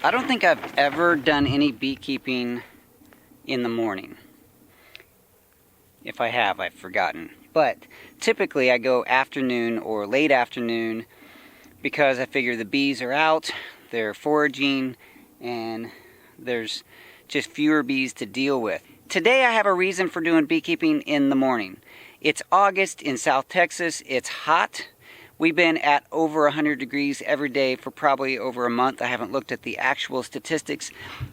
I don't think I've ever done any beekeeping in the morning. If I have, I've forgotten. But typically I go afternoon or late afternoon because I figure the bees are out, they're foraging, and there's just fewer bees to deal with. Today I have a reason for doing beekeeping in the morning. It's August in South Texas. It's hot. We've been at over 100 degrees every day for probably over a month. I haven't looked at the actual statistics,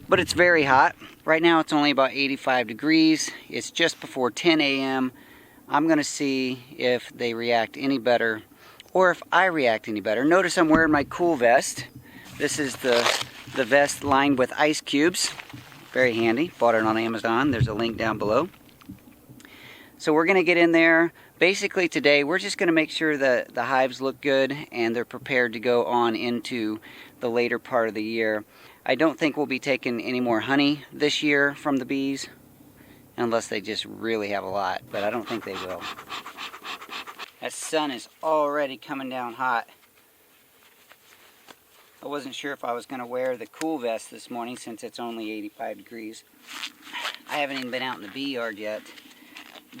but it's very hot. Right now it's only about 85 degrees. It's just before 10 a.m. I'm going to see if they react any better or if I react any better. Notice I'm wearing my cool vest. This is the vest lined with ice cubes. Very handy. Bought it on Amazon. There's a link down below. So we're going to get in there. Basically today we're just going to make sure that the hives look good and they're prepared to go on into the later part of the year. I don't think we'll be taking any more honey this year from the bees unless they just really have a lot, but I don't think they will. That sun is already coming down hot. I wasn't sure if I was going to wear the cool vest this morning since it's only 85 degrees. I haven't even been out in the bee yard yet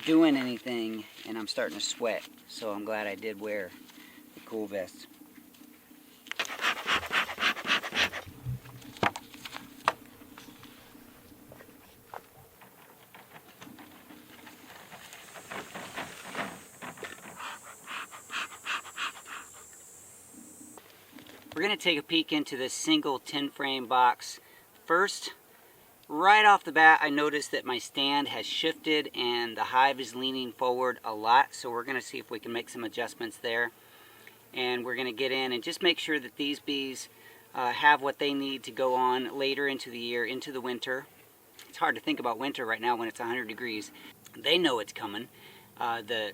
doing anything and I'm starting to sweat, so I'm glad I did wear the cool vest. We're going to take a peek into this single 10 frame box. First, right off the bat, I noticed that my stand has shifted and the hive is leaning forward a lot, so we're going to see if we can make some adjustments there. And we're going to get in and just make sure that these bees have what they need to go on later into the year, into the winter. It's hard to think about winter right now when it's 100 degrees. They know it's coming. The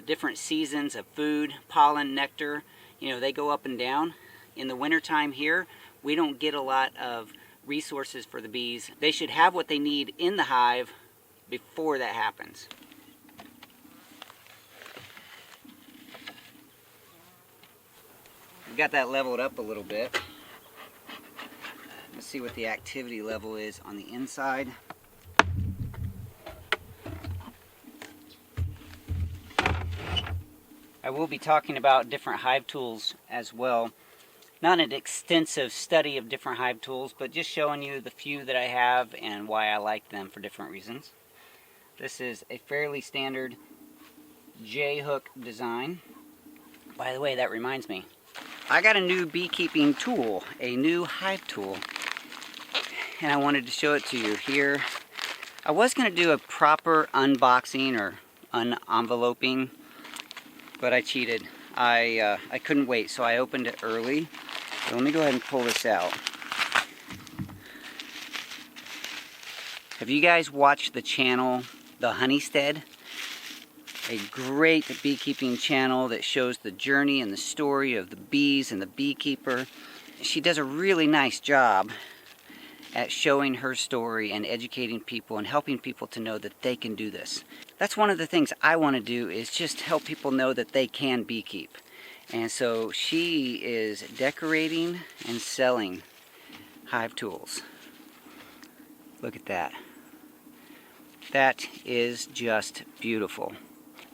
different seasons of food, pollen, nectar, you know, they go up and down. In the wintertime here, we don't get a lot of resources for the bees. They should have what they need in the hive before that happens. We got that leveled up a little bit. Let's see what the activity level is on the inside. I will be talking about different hive tools as well. Not an extensive study of different hive tools, but just showing you the few that I have and why I like them for different reasons. This is a fairly standard J-hook design. By the way, that reminds me, I got a new beekeeping tool, a new hive tool, and I wanted to show it to you here. I was going to do a proper unboxing or unenveloping, but I cheated. I couldn't wait, so I opened it early. So let me go ahead and pull this out. Have you guys watched the channel, The Honeystead? A great beekeeping channel that shows the journey and the story of the bees and the beekeeper. She does a really nice job at showing her story and educating people and helping people to know that they can do this. That's one of the things I want to do, is just help people know that they can beekeep. And so she is decorating and selling hive tools. Look at that. That is just beautiful.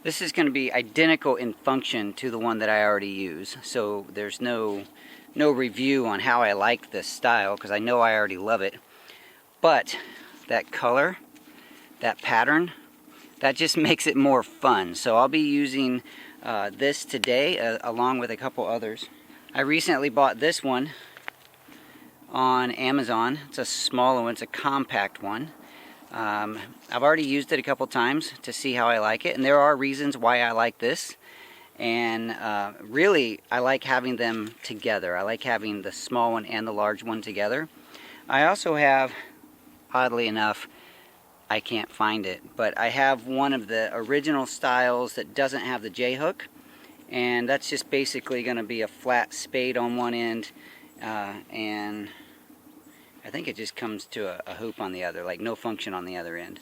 This is going to be identical in function to the one that I already use. So there's no review on how I like this style because I know I already love it. But that color, that pattern, that just makes it more fun. So I'll be using this today along with a couple others. I recently bought this one on Amazon. It's a smaller one, it's a compact one. I've already used it a couple times to see how I like it, and there are reasons why I like this. And really, I like having them together. I like having the small one and the large one together. I also have, oddly enough, I can't find it, but I have one of the original styles that doesn't have the J-hook, and that's just basically going to be a flat spade on one end, and I think it just comes to a hoop on the other, like no function on the other end.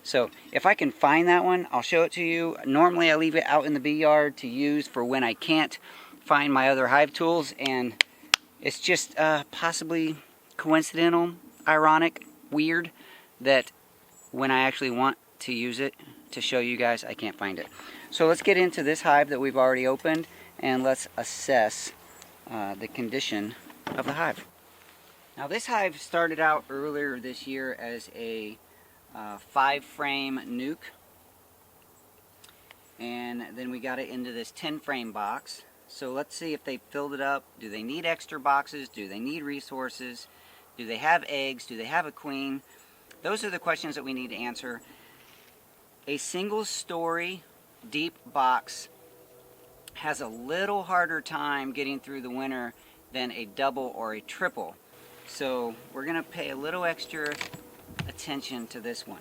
So if I can find that one, I'll show it to you. Normally I leave it out in the bee yard to use for when I can't find my other hive tools, and it's just possibly coincidental, ironic, weird that when I actually want to use it to show you guys, I can't find it. So let's get into this hive that we've already opened, and let's assess the condition of the hive. Now this hive started out earlier this year as a 5-frame nuke, and then we got it into this 10-frame box. So let's see if they filled it up. Do they need extra boxes? Do they need resources? Do they have eggs? Do they have a queen? Those are the questions that we need to answer. A single story deep box has a little harder time getting through the winter than a double or a triple. So we're going to pay a little extra attention to this one.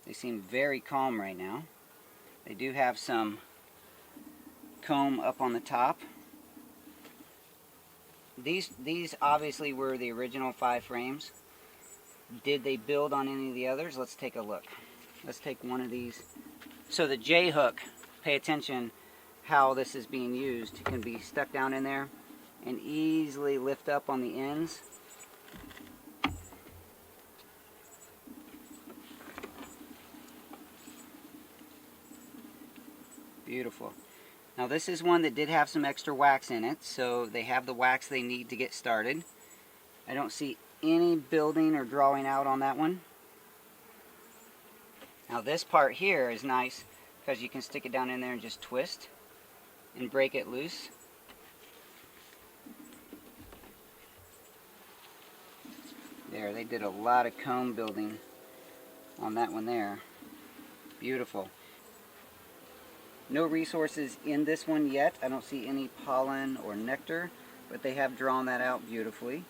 They seem very calm right now. They do have some comb up on the top. These obviously were the original 5 frames. Did they build on any of the others? Let's take a look. Let's take one of these. So the J hook, pay attention how this is being used. It can be stuck down in there and easily lift up on the ends. Beautiful. Now this is one that did have some extra wax in it, so they have the wax they need to get started. I don't see any building or drawing out on that one. Now this part here is nice because you can stick it down in there and just twist and break it loose. There, they did a lot of comb building on that one there. Beautiful. No resources in this one yet. I don't see any pollen or nectar, but they have drawn that out beautifully.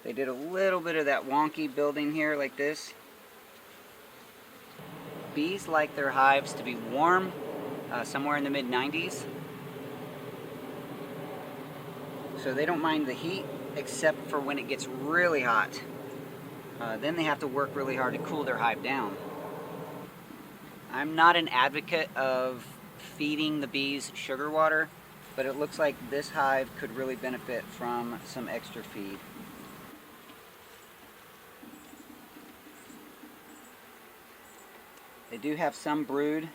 They did a little bit of that wonky building here like this. Bees like their hives to be warm, somewhere in the mid-90s. So they don't mind the heat except for when it gets really hot. Then they have to work really hard to cool their hive down. I'm not an advocate of feeding the bees sugar water, but it looks like this hive could really benefit from some extra feed. They do have some brood.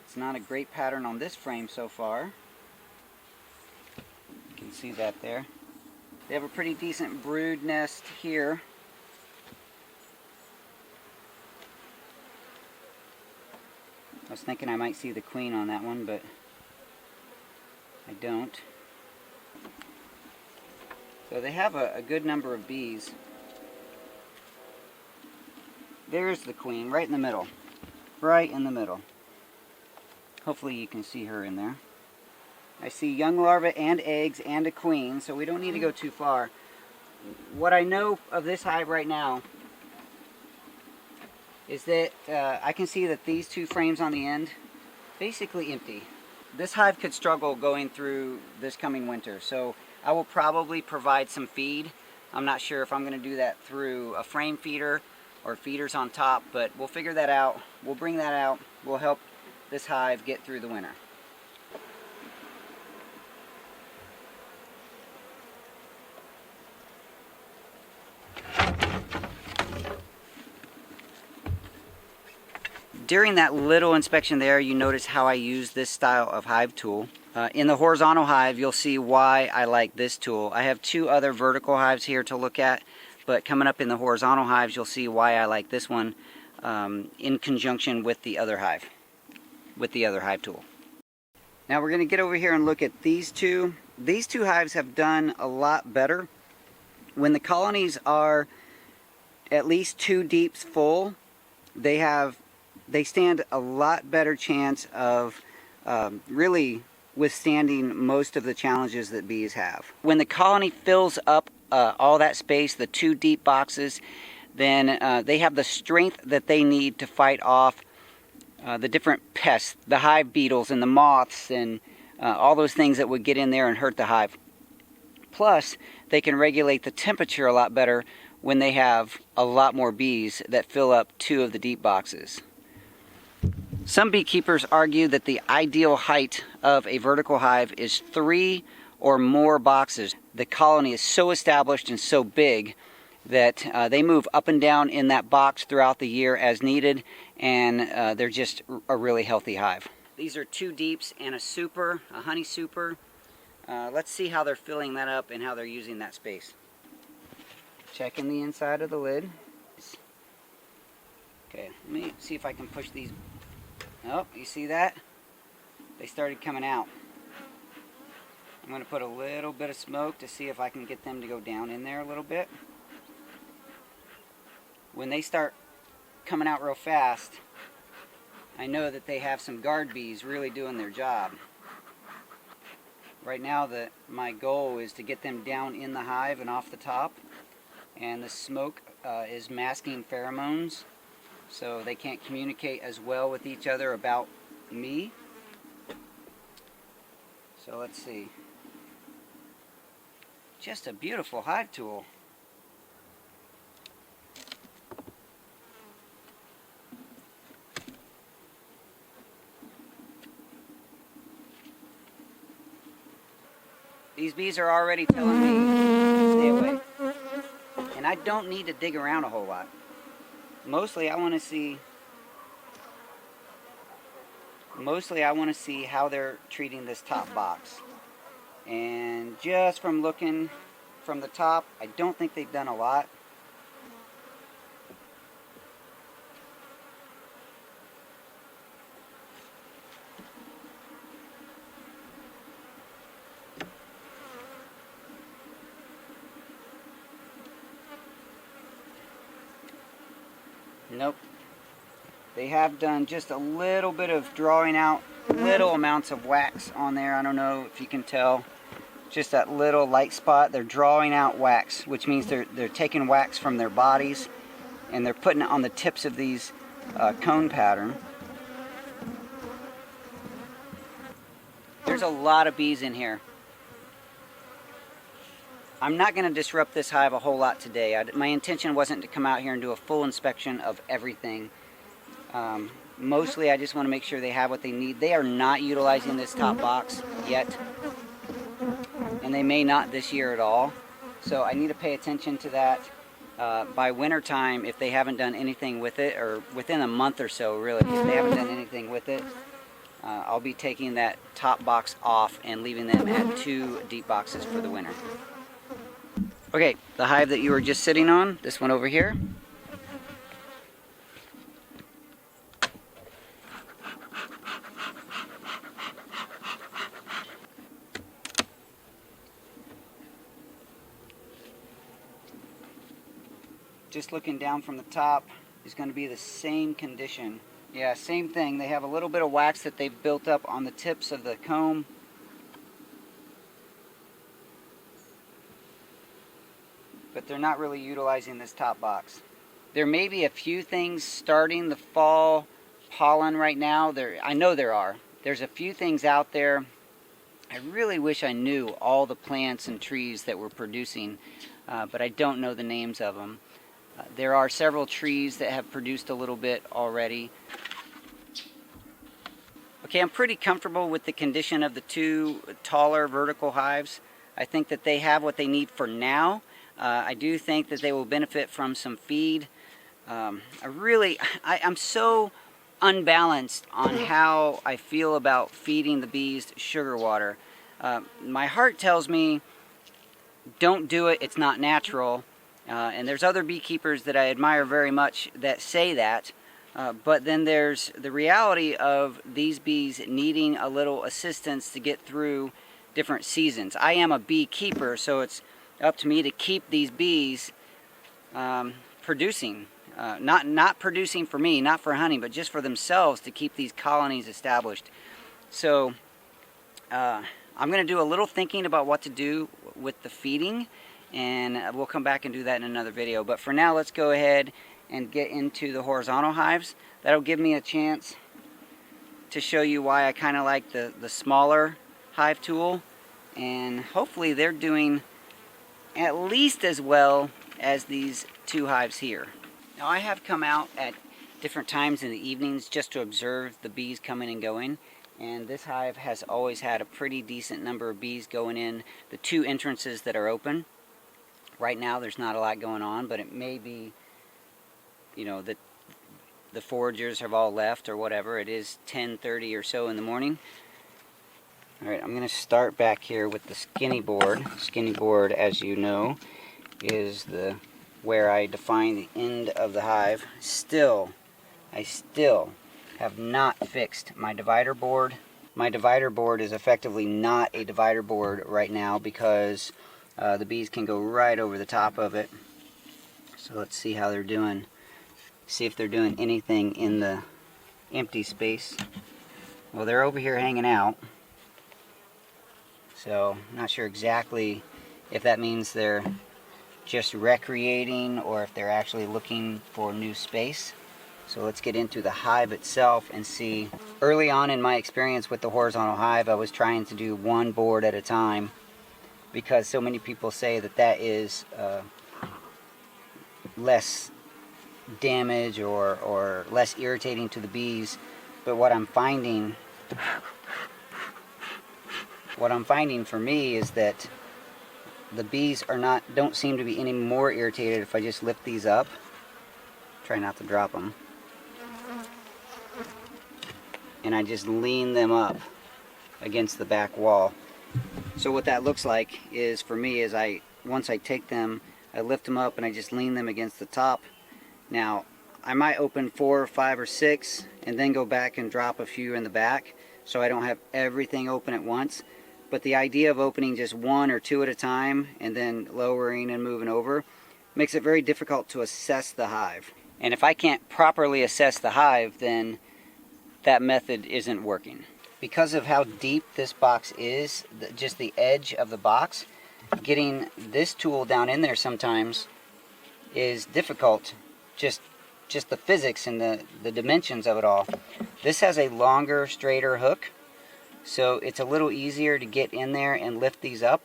It's not a great pattern on this frame so far. You can see that there. They have a pretty decent brood nest here. I was thinking I might see the queen on that one, but I don't. So they have a good number of bees. There's the queen, right in the middle. Right in the middle. Hopefully you can see her in there. I see young larvae and eggs and a queen, so we don't need to go too far. What I know of this hive right now is that I can see that these 2 frames on the end, basically empty. This hive could struggle going through this coming winter, so I will probably provide some feed. I'm not sure if I'm going to do that through a frame feeder or feeders on top, but we'll figure that out. We'll bring that out. We'll help this hive get through the winter. During that little inspection there, you notice how I use this style of hive tool. In the horizontal hive, you'll see why I like this tool. I have 2 other vertical hives here to look at, but coming up in the horizontal hives, you'll see why I like this one in conjunction with the other hive tool. Now we're going to get over here and look at these 2. These 2 hives have done a lot better. When the colonies are at least 2 deeps full, they stand a lot better chance of really withstanding most of the challenges that bees have. When the colony fills up all that space, the 2 deep boxes, then they have the strength that they need to fight off the different pests, the hive beetles and the moths and all those things that would get in there and hurt the hive. Plus, they can regulate the temperature a lot better when they have a lot more bees that fill up 2 of the deep boxes. Some beekeepers argue that the ideal height of a vertical hive is 3 or more boxes. The colony is so established and so big that they move up and down in that box throughout the year as needed, and they're just a really healthy hive. These are 2 deeps and a super, a honey super. Let's see how they're filling that up and how they're using that space. Checking the inside of the lid. Okay, let me see if I can push these. Oh, you see that? They started coming out. I'm going to put a little bit of smoke to see if I can get them to go down in there a little bit. When they start coming out real fast, I know that they have some guard bees really doing their job. Right now, my goal is to get them down in the hive and off the top, and the smoke is masking pheromones, so they can't communicate as well with each other about me. So let's see. Just a beautiful hive tool. These bees are already telling me to stay away. And I don't need to dig around a whole lot. Mostly I want to see how they're treating this top box. And just from looking from the top, I don't think they've done a lot. Nope. They have done just a little bit of drawing out little amounts of wax on there. I don't know if you can tell. Just that little light spot. They're drawing out wax, which means they're taking wax from their bodies and they're putting it on the tips of these cone pattern. There's a lot of bees in here. I'm not going to disrupt this hive a whole lot today. My intention wasn't to come out here and do a full inspection of everything. Mostly I just want to make sure they have what they need. They are not utilizing this top box yet, and they may not this year at all. So I need to pay attention to that. By winter time, if they haven't done anything with it, or within a month or so really, if they haven't done anything with it, I'll be taking that top box off and leaving them at 2 deep boxes for the winter. Okay, the hive that you were just sitting on, this one over here. Just looking down from the top is going to be the same condition. Yeah, same thing. They have a little bit of wax that they've built up on the tips of the comb. But they're not really utilizing this top box. There may be a few things starting the fall pollen right now. I know there are. There's a few things out there. I really wish I knew all the plants and trees that were producing, but I don't know the names of them. There are several trees that have produced a little bit already. Okay, I'm pretty comfortable with the condition of the 2 taller vertical hives. I think that they have what they need for now. I do think that they will benefit from some feed. I'm so unbalanced on how I feel about feeding the bees sugar water. My heart tells me, don't do it, it's not natural. And there's other beekeepers that I admire very much that say that. But then there's the reality of these bees needing a little assistance to get through different seasons. I am a beekeeper, so it's up to me to keep these bees producing. Not producing for me, not for honey, but just for themselves, to keep these colonies established. So I'm going to do a little thinking about what to do with the feeding, and we'll come back and do that in another video. But for now, let's go ahead and get into the horizontal hives. That'll give me a chance to show you why I kind of like the smaller hive tool, and hopefully they're doing at least as well as these two hives here. Now I have come out at different times in the evenings just to observe the bees coming and going, and this hive has always had a pretty decent number of bees going in the two entrances that are open. Right now there's not a lot going on, but it may be, you know, that the foragers have all left or whatever. It is 10:30 or so in the morning. Alright, I'm going to start back here with the skinny board. Skinny board, as you know, is where I define the end of the hive. I still have not fixed my divider board. My divider board is effectively not a divider board right now because the bees can go right over the top of it. So let's see how they're doing. See if they're doing anything in the empty space. Well, they're over here hanging out. So I'm not sure exactly if that means they're just recreating or if they're actually looking for new space. So let's get into the hive itself and see. Early on in my experience with the horizontal hive, I was trying to do one board at a time because so many people say that that is less damage or less irritating to the bees. But what I'm finding for me is that the bees don't seem to be any more irritated if I just lift these up. Try not to drop them. And I just lean them up against the back wall. So what that looks like is, for me, is once I take them, I lift them up and I just lean them against the top. Now, I might open 4 or 5 or 6 and then go back and drop a few in the back so I don't have everything open at once. But the idea of opening just 1 or 2 at a time and then lowering and moving over makes it very difficult to assess the hive. And if I can't properly assess the hive, then that method isn't working. Because of how deep this box is, just the edge of the box, getting this tool down in there sometimes is difficult. Just the physics and the dimensions of it all. This has a longer, straighter hook, so it's a little easier to get in there and lift these up.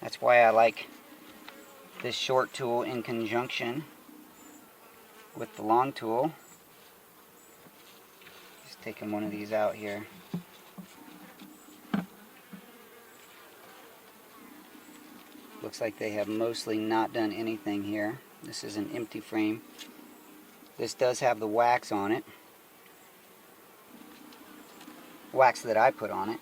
That's why I like this short tool in conjunction with the long tool. Just taking one of these out here. Looks like they have mostly not done anything here. This is an empty frame. This does have the wax on it. Wax that I put on it.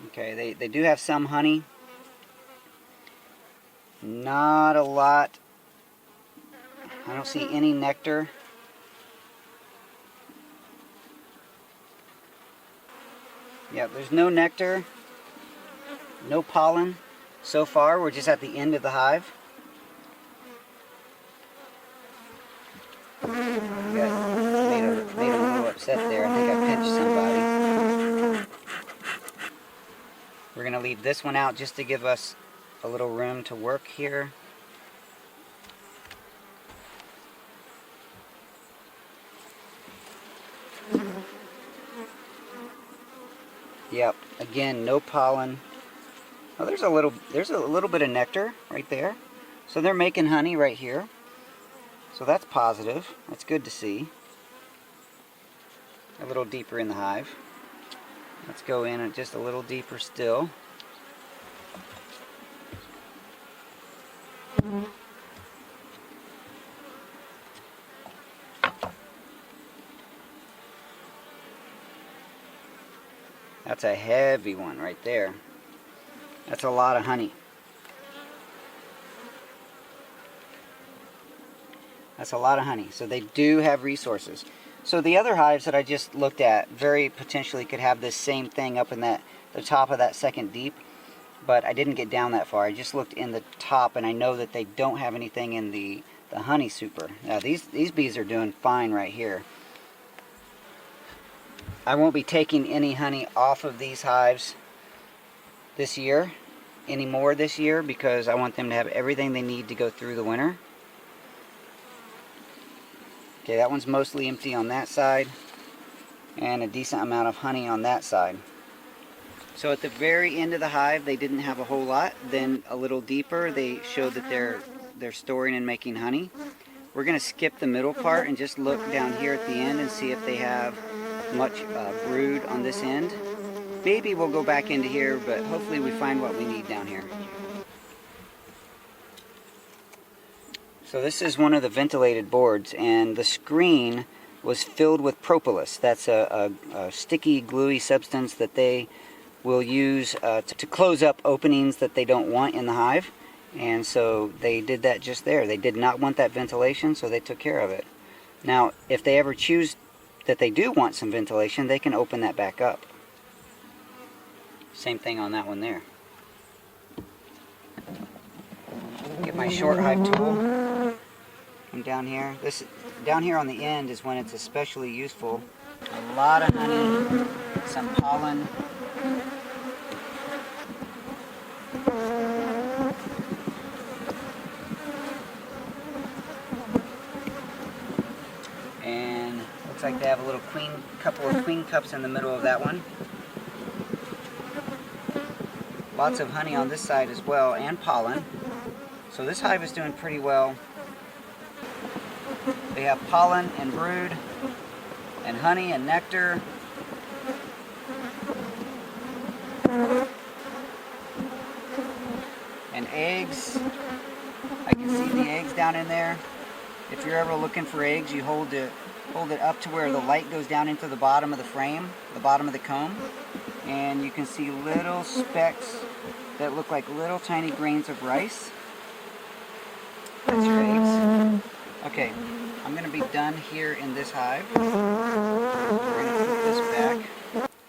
Okay, they do have some honey. Not a lot. I don't see any nectar. Yeah, there's no nectar, no pollen. So far, we're just at the end of the hive. Made a little upset there. I think I pinched somebody. We're going to leave this one out just to give us a little room to work here. Yep, again, no pollen. Oh, there's a little bit of nectar right there. So they're making honey right here. So that's positive. That's good to see. A little deeper in the hive. Let's go in just a little deeper still. That's a heavy one right there. That's a lot of honey. That's a lot of honey. So they do have resources. So the other hives that I just looked at very potentially could have this same thing up in the top of that second deep, but I didn't get down that far. I just looked in the top, and I know that they don't have anything in the honey super. Now these bees are doing fine right here. I won't be taking any honey off of these hives this year, anymore this year, because I want them to have everything they need to go through the winter. Okay, that one's mostly empty on that side. and a decent amount of honey on that side. So at the very end of the hive, they didn't have a whole lot. Then a little deeper, they showed that they're storing and making honey. We're going to skip the middle part and just look down here at the end and see if they have much brood on this end. Maybe we'll go back into here, but hopefully we find what we need down here. So this is one of the ventilated boards, and the screen was filled with propolis. That's a sticky, gluey substance that they will use to close up openings that they don't want in the hive. And so they did that just there. They did not want that ventilation, so they took care of it. Now, if they ever choose that they do want some ventilation, they can open that back up. Same thing on that one there. Get my short hive tool. Come down here. This down here on the end is when it's especially useful. A lot of honey, some pollen. And looks like they have a little couple of queen cups in the middle of that one. Lots of honey on this side as well, and pollen. So this hive is doing pretty well. They have pollen and brood, and honey and nectar. And eggs. I can see the eggs down in there. If you're ever looking for eggs, you hold it up to where the light goes down into the bottom of the frame, the bottom of the comb, and you can see little specks that look like little tiny grains of rice. That's your eggs. Okay, I'm going to be done here in this hive. We're going to put this back.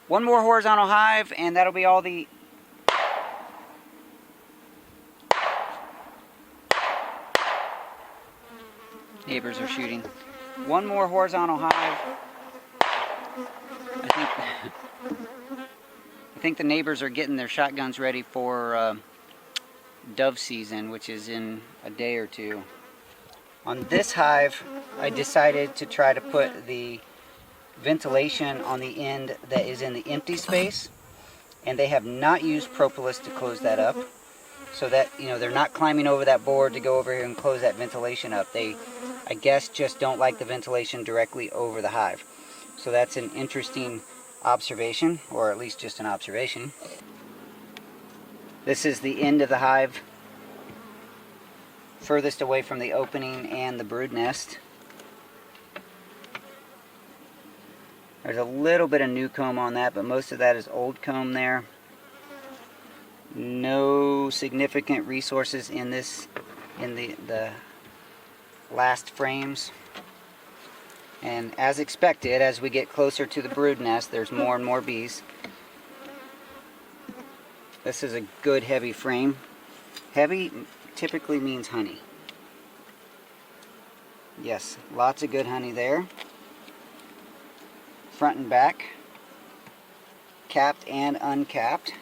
One more horizontal hive, and that'll be all the... Neighbors are shooting. One more horizontal hive. I think the neighbors are getting their shotguns ready for dove season, which is in a day or two. On this hive, I decided to try to put the ventilation on the end that is in the empty space, and they have not used propolis to close that up, so that, you know, they're not climbing over that board to go over here and close that ventilation up. They, I guess, just don't like the ventilation directly over the hive. So that's an interesting observation, or at least just an observation. This is the end of the hive, furthest away from the opening and the brood nest. There's a little bit of new comb on that, but most of that is old comb there. No significant resources in this, in the last frames. And as expected, as we get closer to the brood nest, there's more and more bees. This is a good heavy frame. Heavy typically means honey. Yes, lots of good honey there. Front and back. Capped and uncapped.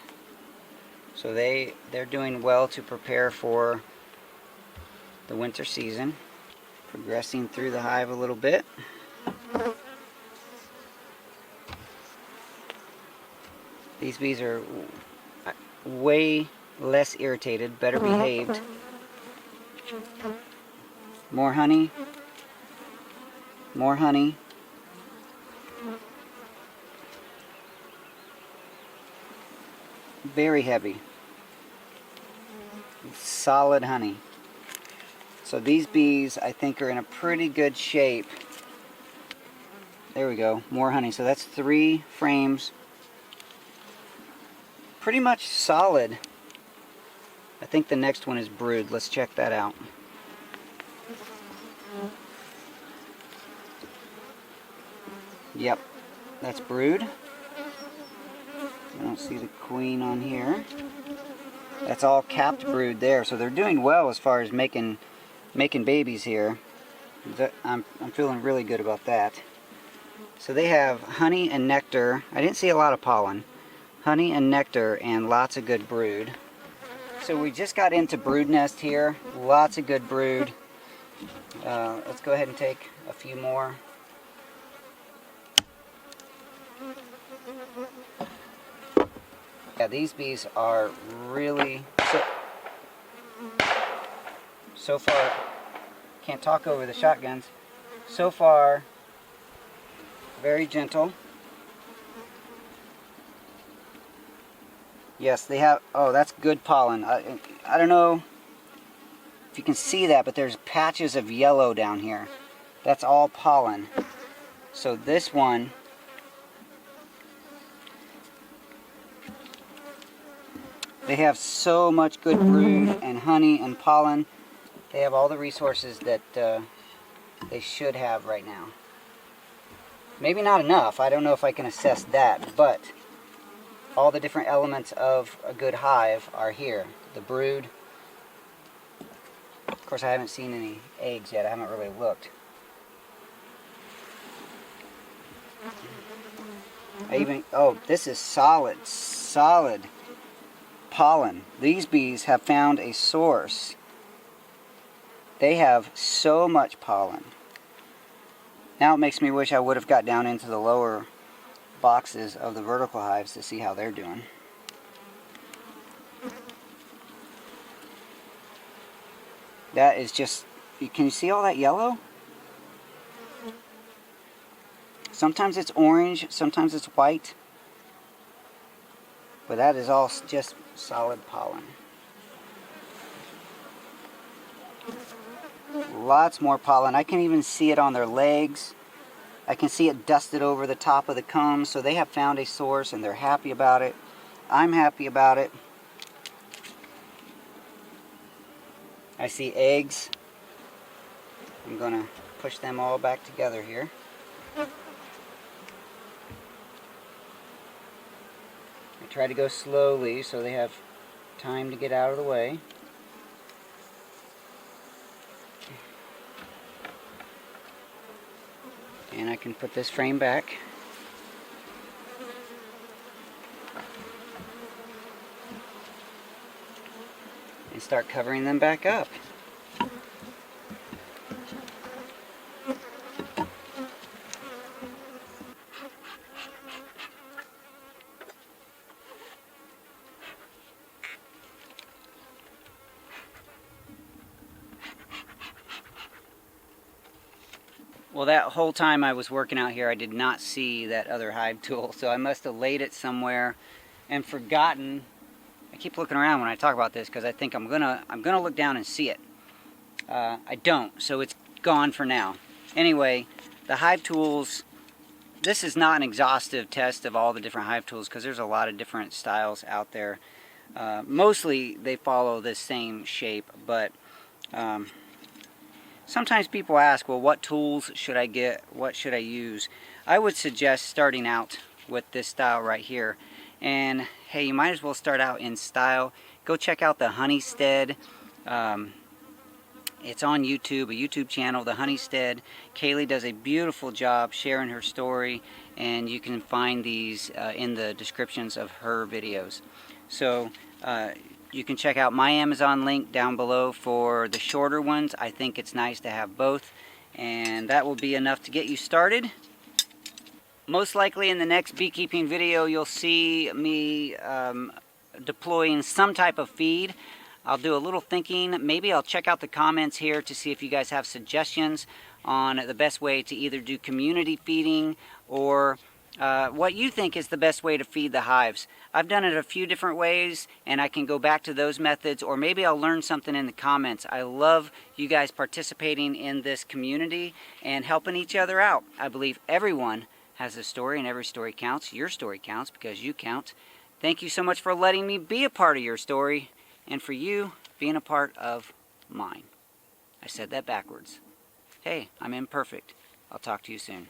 So they're doing well to prepare for the winter season. Progressing through the hive a little bit. These bees are way less irritated, better behaved. More honey. More honey. Very heavy. Solid honey. So these bees, I think, are in a pretty good shape. There we go, more honey. So that's 3 frames. Pretty much solid. I think the next one is brood. Let's check that out. Yep, that's brood. I don't see the queen on here. That's all capped brood there. So they're doing well as far as making babies here. I'm feeling really good about that. So they have honey and nectar. I didn't see a lot of pollen. Honey and nectar and lots of good brood. So we just got into brood nest here. Lots of good brood. Let's go ahead and take a few more. Yeah, these bees are really, so far, can't talk over the shotguns, so far, very gentle. Yes, they have, oh, that's good pollen. I don't know if you can see that, but there's patches of yellow down here. That's all pollen. So this one, they have so much good brood and honey and pollen. They have all the resources that they should have right now. Maybe not enough. I don't know if I can assess that, but all the different elements of a good hive are here. The brood. Of course, I haven't seen any eggs yet. I haven't really looked. Oh, this is solid pollen. These bees have found a source. They have so much pollen. Now it makes me wish I would have got down into the lower boxes of the vertical hives to see how they're doing. That is just, can you see all that yellow? Sometimes it's orange, sometimes it's white, but that is all just solid pollen. Lots more pollen. I can even see it on their legs. I can see it dusted over the top of the comb, so they have found a source and they're happy about it. I'm happy about it. I see eggs. I'm going to push them all back together here. I try to go slowly so they have time to get out of the way. And I can put this frame back. And start covering them back up. Well, that whole time I was working out here, I did not see that other hive tool, so I must have laid it somewhere and forgotten. I keep looking around when I talk about this because I think I'm gonna look down and see it. I don't, so it's gone for now. Anyway, the hive tools, this is not an exhaustive test of all the different hive tools because there's a lot of different styles out there. Mostly they follow the same shape, but sometimes people ask, well, what tools should I get? What should I use? I would suggest starting out with this style right here. And hey, you might as well start out in style. Go check out the Honeystead. It's on YouTube, a YouTube channel, the Honeystead. Kaylee does a beautiful job sharing her story, and you can find these in the descriptions of her videos. So you can check out my Amazon link down below for the shorter ones. I think it's nice to have both, and that will be enough to get you started. Most likely in the next beekeeping video you'll see me deploying some type of feed. I'll do a little thinking. Maybe I'll check out the comments here to see if you guys have suggestions on the best way to either do community feeding or what you think is the best way to feed the hives. I've done it a few different ways and I can go back to those methods, or maybe I'll learn something in the comments. I love you guys participating in this community and helping each other out. I believe everyone has a story and every story counts. Your story counts because you count. Thank you so much for letting me be a part of your story and for you being a part of mine. I said that backwards. Hey, I'm imperfect. I'll talk to you soon.